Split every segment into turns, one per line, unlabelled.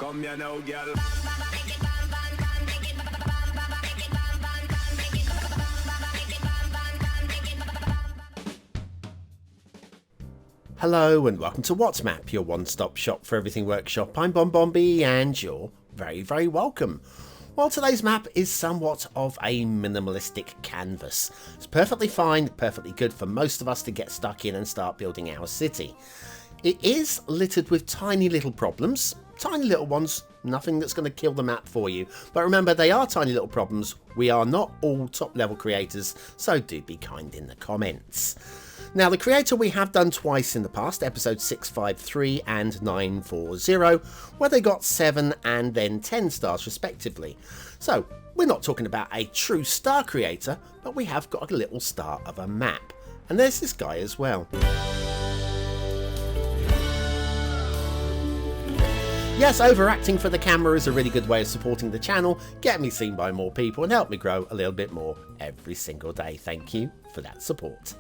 Come here now, girl.
Hello and welcome to What's Map, your one-stop shop for everything workshop. I'm BonBonB and you're very, very welcome. Well, today's map is somewhat of a minimalistic canvas. It's perfectly fine, perfectly good for most of us to get stuck in and start building our city. It is littered with tiny little problems, tiny little ones, nothing that's going to kill the map for you. But remember, they are tiny little problems. We are not all top level creators, so do be kind in the comments. Now, the creator we have done twice in the past, episode 653 and 940, where they got 7 and then 10 stars respectively. So, we're not talking about a true star creator, but we have got a little star of a map. And there's this guy as well. Yes, overacting for the camera is a really good way of supporting the channel, get me seen by more people and help me grow a little bit more every single day. Thank you for that support.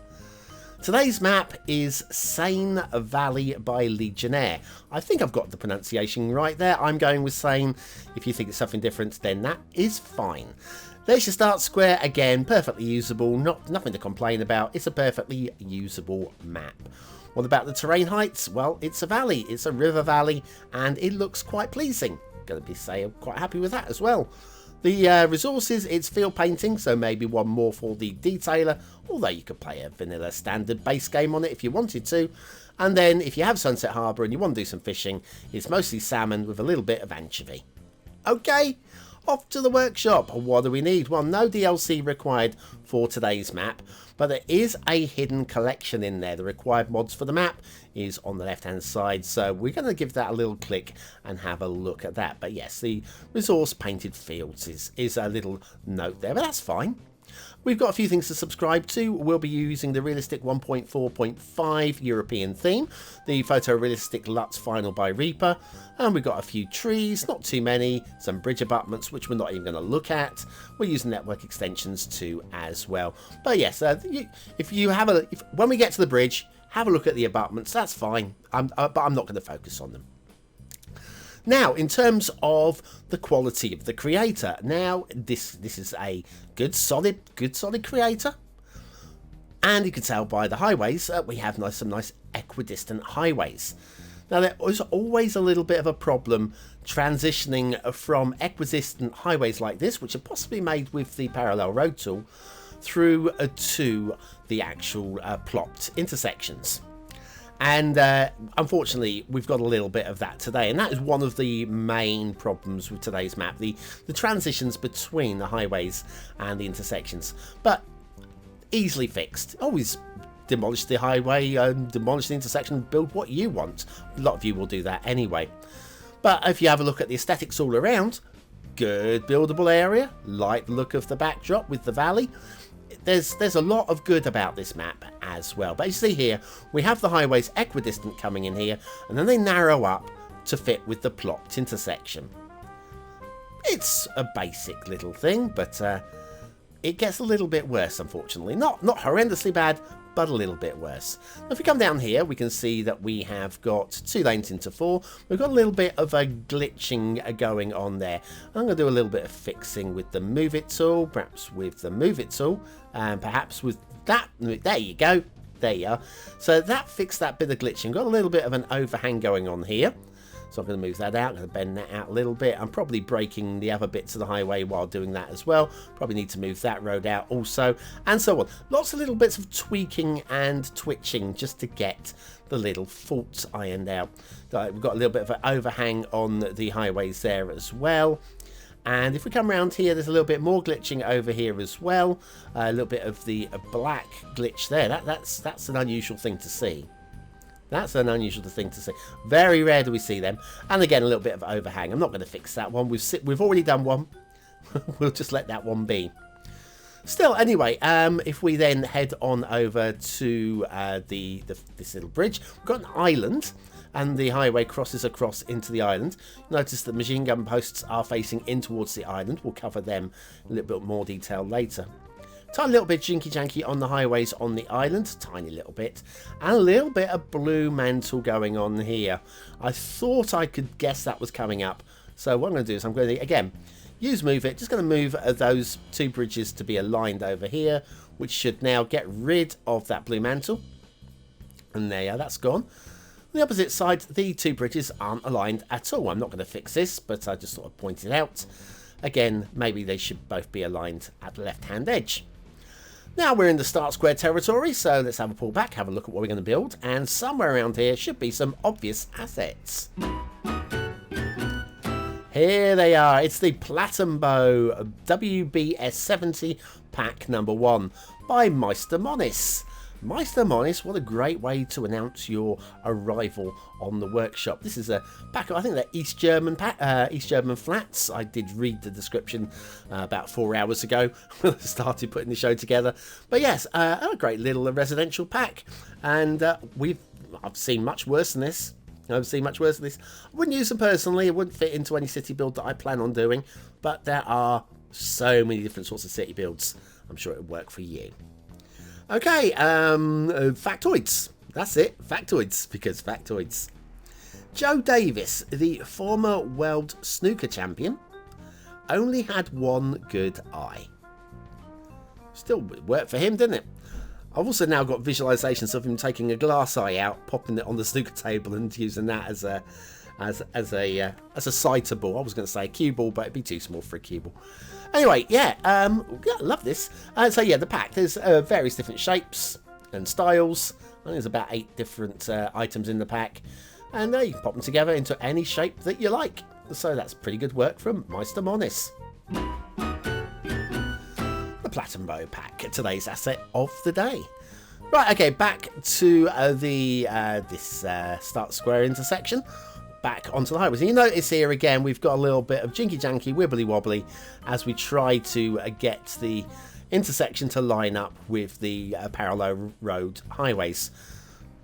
Today's map is Saen Valley by Legionnaire. I think I've got the pronunciation right there. I'm going with Saen. If you think it's something different, then that is fine. There's your start square. Again, perfectly usable. Nothing to complain about. It's a perfectly usable map. What about the terrain heights? Well, it's a valley. It's a river valley, and it looks quite pleasing. Going to be quite happy with that as well. The resources, it's field painting, so maybe one more for the detailer, although you could play a vanilla standard base game on it if you wanted to. And then if you have Sunset Harbour and you want to do some fishing, it's mostly salmon with a little bit of anchovy. Okay, off to the workshop. What do we need? Well, no DLC required for today's map, but there is a hidden collection in there. The required mods for the map is on the left hand side, so we're going to give that a little click and have a look at that. But yes, the resource painted fields is a little note there, but that's fine. We've got a few things to subscribe to. We'll be using the realistic 1.4.5 European theme, the photorealistic Lutz Final by Reaper, and we've got a few trees, not too many, some bridge abutments which we're not even going to look at. We're using network extensions too as well. But yes, when we get to the bridge, have a look at the abutments. That's fine, but I'm not going to focus on them. Now, in terms of the quality of the creator, now this is a good solid creator, and you can tell by the highways we have some nice equidistant highways. Now, there is always a little bit of a problem transitioning from equidistant highways like this, which are possibly made with the parallel road tool, through to the actual plopped intersections. And unfortunately, we've got a little bit of that today. And that is one of the main problems with today's map. The transitions between the highways and the intersections. But easily fixed. Always demolish the highway, demolish the intersection, build what you want. A lot of you will do that anyway. But if you have a look at the aesthetics all around, good buildable area. Like the look of the backdrop with the valley. There's a lot of good about this map as well. But you see here, we have the highways equidistant coming in here, and then they narrow up to fit with the plopped intersection. It's a basic little thing, but it gets a little bit worse, unfortunately. Not horrendously bad, but a little bit worse. Now, if we come down here, we can see that we have got 2 lanes into 4. We've got a little bit of a glitching going on there. I'm going to do a little bit of fixing with the Move It tool, perhaps with the Move It tool, and perhaps with that. There you go. There you are. So that fixed that bit of glitching. Got a little bit of an overhang going on here. So I'm going to move that out, I'm going to bend that out a little bit. I'm probably breaking the other bits of the highway while doing that as well. Probably need to move that road out also, and so on. Lots of little bits of tweaking and twitching just to get the little faults ironed out. We've got a little bit of an overhang on the highways there as well. And if we come around here, there's a little bit more glitching over here as well. A little bit of the black glitch there. That's an unusual thing to see. That's an unusual thing to see. Very rare do we see them. And again, a little bit of overhang. I'm not going to fix that one. We've already done one. We'll just let that one be. Still, anyway, if we then head on over to this little bridge, we've got an island, and the highway crosses across into the island. Notice that machine gun posts are facing in towards the island. We'll cover them in a little bit more detail later. Tiny little bit jinky-janky on the highways on the island, tiny little bit, and a little bit of blue mantle going on here. I thought I could guess that was coming up So what I'm going to do is I'm going to, again, use move it. Just going to move those 2 bridges to be aligned over here, which should now get rid of that blue mantle. And there, that's gone. On the opposite side, the 2 bridges aren't aligned at all. I'm not going to fix this, but I just sort of point it out. Again, maybe they should both be aligned at the left-hand edge. Now we're in the start square territory, so let's have a pull back, have a look at what we're going to build, and somewhere around here should be some obvious assets. Here they are. It's the Plattenbau WBS70 pack number 1 by MeisterMonis. MeisterMonis, what a great way to announce your arrival on the workshop. This is a pack of, I think they're East German flats. I did read the description about 4 hours ago when I started putting the show together. But yes, a great little residential pack. And I've seen much worse than this. I wouldn't use them personally. It wouldn't fit into any city build that I plan on doing. But there are so many different sorts of city builds. I'm sure it would work for you. Okay, factoids. That's it, factoids, because factoids. Joe Davis, the former world snooker champion, only had one good eye. Still worked for him, didn't it? I've also now got visualizations of him taking a glass eye out, popping it on the snooker table, and using that as a sighter ball. I was going to say a cue ball, but it'd be too small for a cue ball. Anyway, yeah, I love this. So yeah, the pack, there's various different shapes and styles. I think there's about 8 different items in the pack. And you can pop them together into any shape that you like. So that's pretty good work from MeisterMonis. The Plattenbau pack, today's asset of the day. Right, okay, back to this start square intersection. Back onto the highways. And you notice here again we've got a little bit of jinky janky wibbly wobbly as we try to get the intersection to line up with the parallel road highways.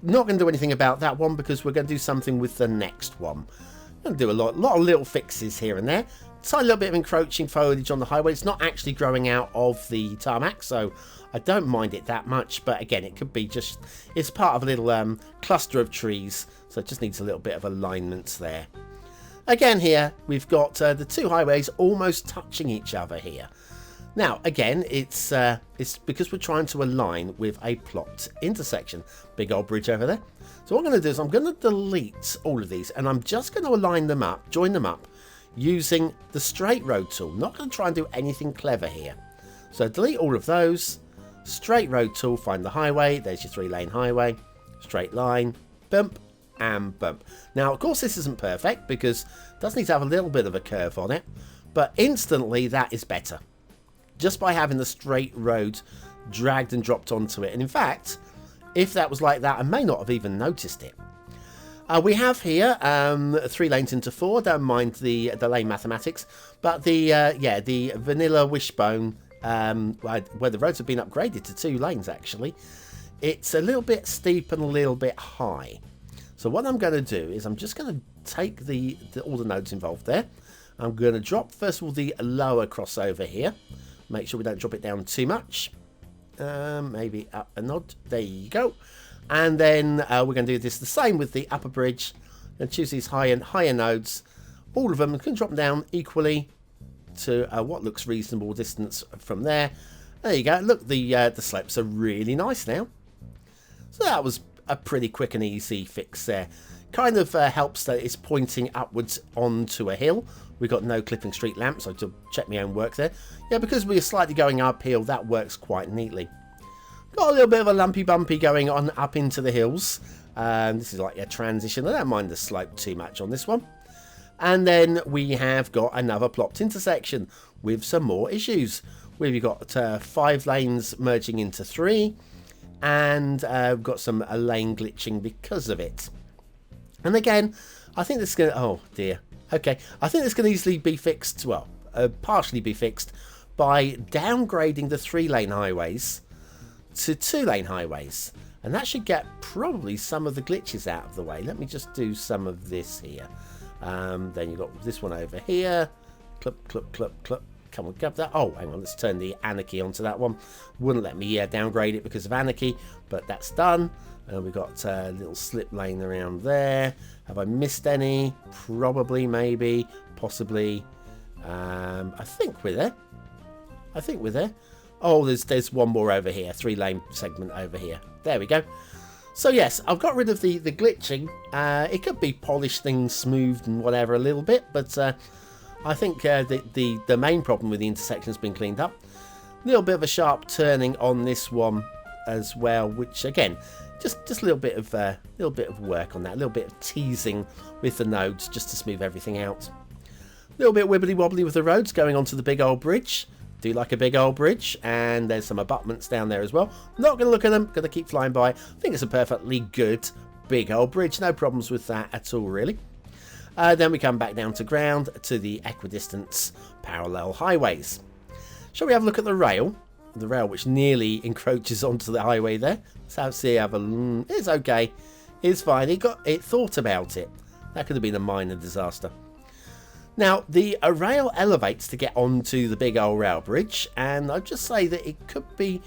Not going to do anything about that one because we're going to do something with the next one. I'm going to do a lot of little fixes here and there. Tiny little bit of encroaching foliage on the highway. It's not actually growing out of the tarmac, so I don't mind it that much. But again, it could be just, it's part of a little cluster of trees, so it just needs a little bit of alignment there. Again here, we've got the 2 highways almost touching each other here. Now, again, it's because we're trying to align with a plot intersection. Big old bridge over there. So what I'm going to do is I'm going to delete all of these, and I'm just going to align them up, join them up, using the straight road tool. Not going to try and do anything clever here. So delete all of those. Straight road tool, find the highway. There's your 3-lane highway. Straight line, bump, and bump. Now, of course, this isn't perfect because it does need to have a little bit of a curve on it. But instantly, that is better. Just by having the straight road dragged and dropped onto it. And in fact, if that was like that, I may not have even noticed it. We have here 3 lanes into 4. Don't mind the lane mathematics, but the vanilla wishbone where the roads have been upgraded to 2 lanes actually. It's a little bit steep and a little bit high. So what I'm going to do is I'm just going to take all the nodes involved there. I'm going to drop first of all the lower crossover here. Make sure we don't drop it down too much. Maybe up a nod. There you go. And then we're going to do this the same with the upper bridge. And choose these higher nodes. All of them can drop down equally to what looks reasonable distance from there. There you go. Look, the slopes are really nice now. So that was a pretty quick and easy fix there. Kind of helps that it's pointing upwards onto a hill. We've got no clipping street lamps, so to check my own work there. Yeah, because we're slightly going uphill, that works quite neatly. Got a little bit of a lumpy bumpy going on up into the hills. This is like a transition. I don't mind the slope too much on this one. And then we have got another plopped intersection with some more issues. We've got 5 lanes merging into 3. And we've got some lane glitching because of it. And again, I think this is going to... Oh, dear. Okay, I think this can easily be fixed, well, partially be fixed by downgrading the 3-lane highways to 2-lane highways. And that should get probably some of the glitches out of the way. Let me just do some of this here. Then you've got this one over here. Clup, clup, clup, clup. come on, grab that. Oh, hang on, let's turn the anarchy onto that one. Wouldn't let me downgrade it because of anarchy, but that's done. And we've got a little slip lane around there. Have I missed any? Probably, maybe, possibly. I think we're there. I think we're there. Oh, there's one more over here. 3-lane segment over here. There we go. So yes, I've got rid of the glitching. It could be polished things, smoothed and whatever a little bit, but I think the main problem with the intersection has been cleaned up. A little bit of a sharp turning on this one as well, which again, just a little bit of work on that, a little bit of teasing with the nodes just to smooth everything out. A little bit wibbly wobbly with the roads going onto the big old bridge. Do like a big old bridge, and there's some abutments down there as well. Not going to look at them, going to keep flying by. I think it's a perfectly good big old bridge, no problems with that at all really. Then we come back down to ground to the equidistant parallel highways. Shall we have a look at the rail? The rail which nearly encroaches onto the highway there. Let's see, it's okay, it's fine. It thought about it. That could have been a minor disaster. Now, the rail elevates to get onto the big old rail bridge, and I'd just say that it could be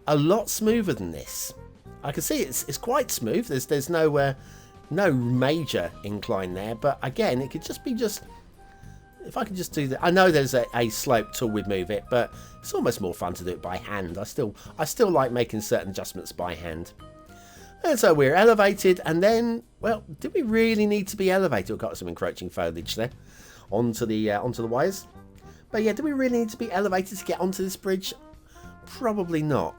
a lot smoother than this. I can see it's quite smooth. There's no major incline there, but again, it could just be if I could just do that. I know there's a slope tool would move it, but it's almost more fun to do it by hand. I still like making certain adjustments by hand. And so we're elevated, and then, well, do we really need to be elevated? We've got some encroaching foliage there onto the wires. But yeah, do we really need to be elevated to get onto this bridge? Probably not.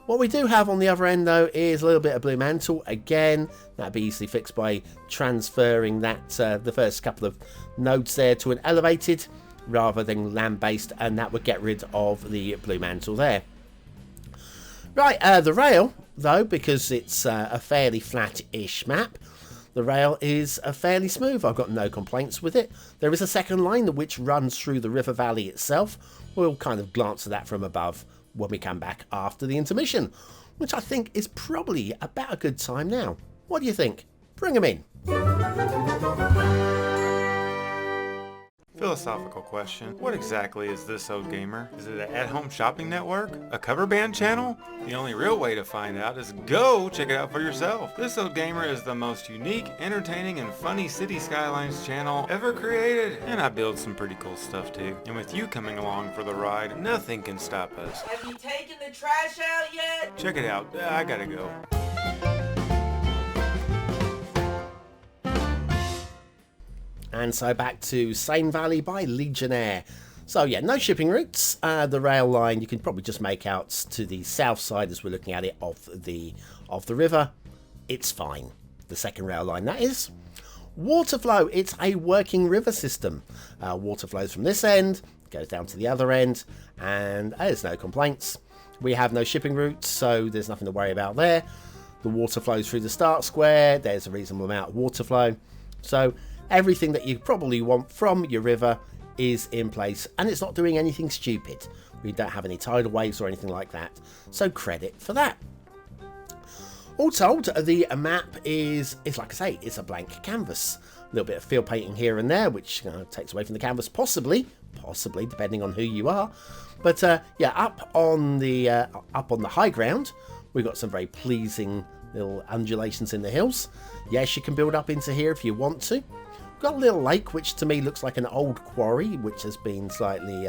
What we do have on the other end though is a little bit of blue mantle. Again, that'd be easily fixed by transferring that the first couple of nodes there to an elevated rather than land-based, and that would get rid of the blue mantle there. Right, the rail though, because it's a fairly flat-ish map, the rail is fairly smooth. I've got no complaints with it. There is a second line which runs through the river valley itself. We'll kind of glance at that from above when we come back after the intermission, which I think is probably about a good time now. What do you think? Bring them in.
Philosophical question. What exactly is This Old Gamer? Is it an at-home shopping network? A cover band channel? The only real way to find out is go check it out for yourself. This Old Gamer is the most unique, entertaining, and funny Cities Skylines channel ever created. And I build some pretty cool stuff too. And with you coming along for the ride, nothing can stop us.
Have you taken the trash out yet?
Check it out. I gotta go.
And so back to Saen Valley by Legionnaire. So yeah, no shipping routes. The rail line you can probably just make out to the south side as we're looking at it of the river. It's fine. The second rail line, that is. Water flow, it's a working river system. Water flows from this end, goes down to the other end, and there's no complaints. We have no shipping routes, so there's nothing to worry about there. The water flows through the start square. There's a reasonable amount of water flow. So everything that you probably want from your river is in place, and it's not doing anything stupid. We don't have any tidal waves or anything like that, so credit for that. All told, the map is like I say, it's a blank canvas. A little bit of field painting here and there, which takes away from the canvas, possibly depending on who you are. But yeah, up on the high ground, we've got some very pleasing little undulations in the hills. Yes, you can build up into here if you want to. Got a little lake, which to me looks like an old quarry, which has been slightly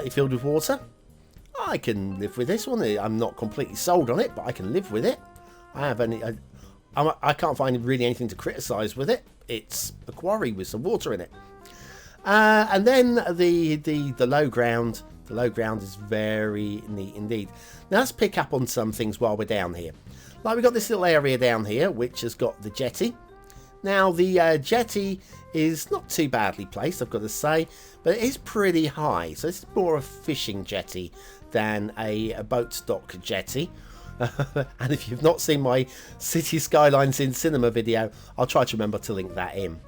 filled with water. I can live with this one. I'm not completely sold on it, but I can live with it. I can't find really anything to criticise with it. It's a quarry with some water in it. And then the low ground. The low ground is very neat indeed. Now let's pick up on some things while we're down here. Like we've got this little area down here, which has got the jetty. Now the jetty is not too badly placed, I've got to say, but it is pretty high. So it's more a fishing jetty than a boat dock jetty. And if you've not seen my Cities Skylines in cinema video, I'll try to remember to link that in.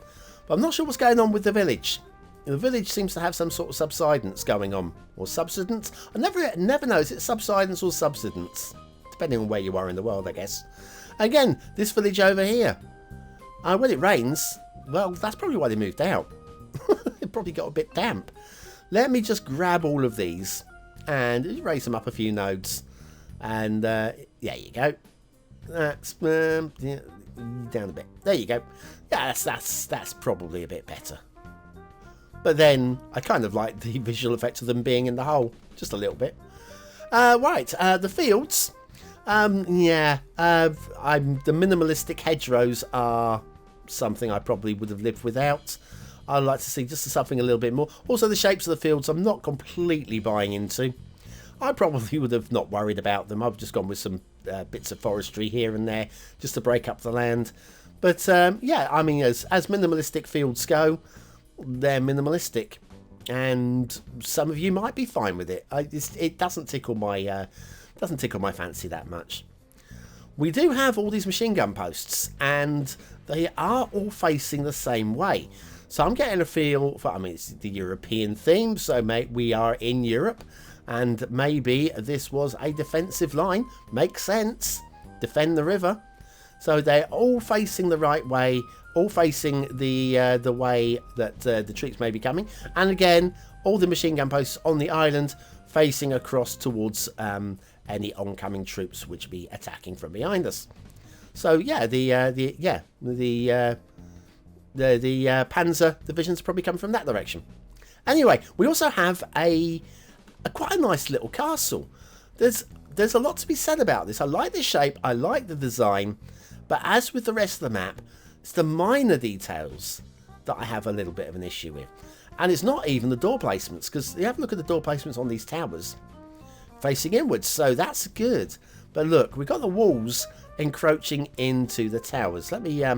But I'm not sure what's going on with the village. The village seems to have some sort of subsidence going on, or subsidence. I never know, is it subsidence or subsidence? Depending on where you are in the world, I guess. Again, this village over here. When it rains, well, that's probably why they moved out. It probably got a bit damp. let me just grab all of these and raise them up a few nodes. And there you go. That's yeah, down a bit. There you go. Yeah, that's probably a bit better. But then I kind of like the visual effect of them being in the hole, just a little bit. Right, the fields. The minimalistic hedgerows are something I probably would have lived without. I'd like to see just something a little bit more. Also, the shapes of the fields I'm not completely buying into. I probably would have not worried about them. I've just gone with some bits of forestry here and there just to break up the land. But yeah, I mean, as minimalistic fields go, they're minimalistic, and some of you might be fine with it. It doesn't tickle my fancy that much. We do have all these machine gun posts, and they are all facing the same way. So I'm getting a feel for, I mean, it's the European theme, so we are in Europe, and maybe this was a defensive line. Makes sense. Defend the river. So they're all facing the right way, all facing the way that the troops may be coming. And again, all the machine gun posts on the island facing across towards any oncoming troops which be attacking from behind us. So yeah, the Panzer divisions probably come from that direction. Anyway, we also have a quite a nice little castle. There's a lot to be said about this. I like the shape, I like the design, but as with the rest of the map, it's the minor details that I have a little bit of an issue with. And it's not even the door placements, because you have a look at the door placements on these towers facing inwards, so that's good. But look, we've got the walls encroaching into the towers. Let me oh,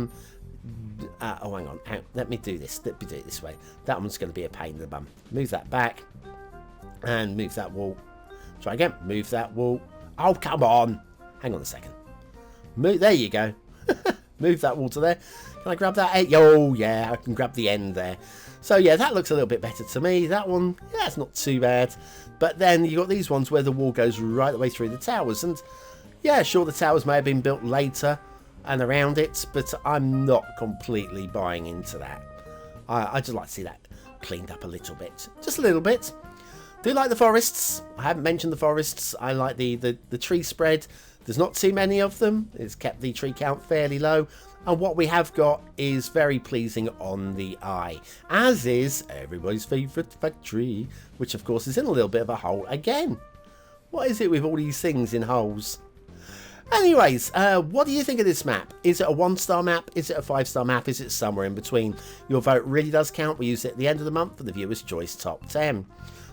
hang on, let me do this. Let me do it this way. That one's going to be a pain in the bum. Move that back and move that wall. Try again. Move that wall. Oh, come on. Hang on a second. Move. There you go. Move that wall to there. Can I grab that? Oh, yeah, I can grab the end there. So, yeah, that looks a little bit better to me. That one, yeah, it's not too bad. But then you got these ones where the wall goes right the way through the towers. And, yeah, sure, the towers may have been built later and around it, but I'm not completely buying into that. I just like to see that cleaned up a little bit. Just a little bit. Do like the forests. I haven't mentioned the forests. I like the tree spread. There's not too many of them. It's kept the tree count fairly low. And what we have got is very pleasing on the eye. As is everybody's favourite factory, which of course is in a little bit of a hole again. What is it with all these things in holes? Anyways, what do you think of this map? Is it a 1-star map? Is it a 5-star map? Is it somewhere in between? Your vote really does count. We use it at the end of the month for the Viewers' Choice Top 10.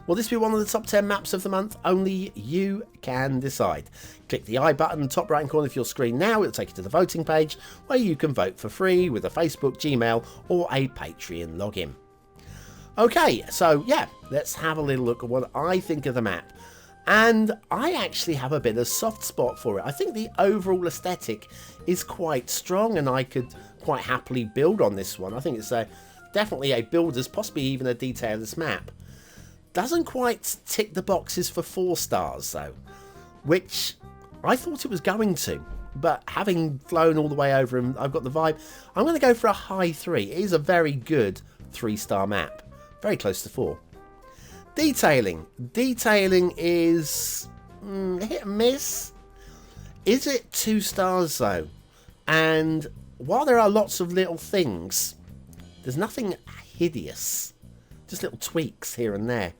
Will this be one of the top 10 maps of the month? Only you can decide. Click the I button top right hand corner of your screen now. It'll take you to the voting page where you can vote for free with a Facebook, Gmail or a Patreon login. Okay, so yeah, let's have a little look at what I think of the map. And I actually have a bit of soft spot for it. I think the overall aesthetic is quite strong and I could quite happily build on this one. I think it's definitely a builder's, possibly even a detailer's map. Doesn't quite tick the boxes for 4 stars though, which I thought it was going to. But having flown all the way over and I've got the vibe, I'm going to go for a high 3. It is a very good 3-star map. Very close to 4. Detailing. Detailing is hit and miss. Is it 2 stars though? And while there are lots of little things, there's nothing hideous. Just little tweaks here and there.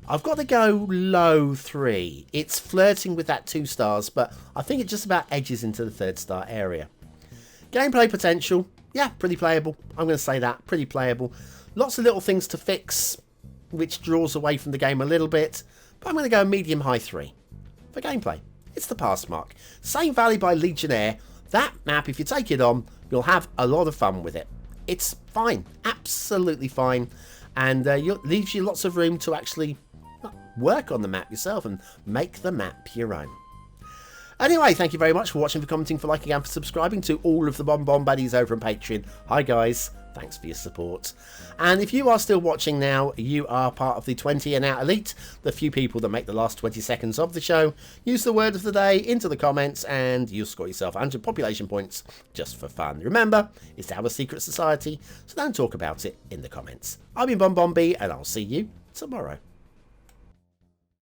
I've got to go low 3. It's flirting with that 2 stars, but I think it just about edges into the 3rd star area. Gameplay potential. Yeah, pretty playable. I'm going to say that. Pretty playable. Lots of little things to fix, which draws away from the game a little bit, but I'm going to go medium-high 3 for gameplay. It's the pass mark. Saen Valley by Legionnaire. That map, if you take it on, you'll have a lot of fun with it. It's fine, absolutely fine, and leaves you lots of room to actually work on the map yourself and make the map your own. Anyway, thank you very much for watching, for commenting, for liking and for subscribing to all of the BonBonB buddies over on Patreon. Hi guys. Thanks for your support. And if you are still watching now, you are part of the 20 and out elite, the few people that make the last 20 seconds of the show. Use the word of the day into the comments and you'll score yourself 100 population points just for fun. Remember, it's our secret society, so don't talk about it in the comments. I've been BonBonB and I'll see you tomorrow.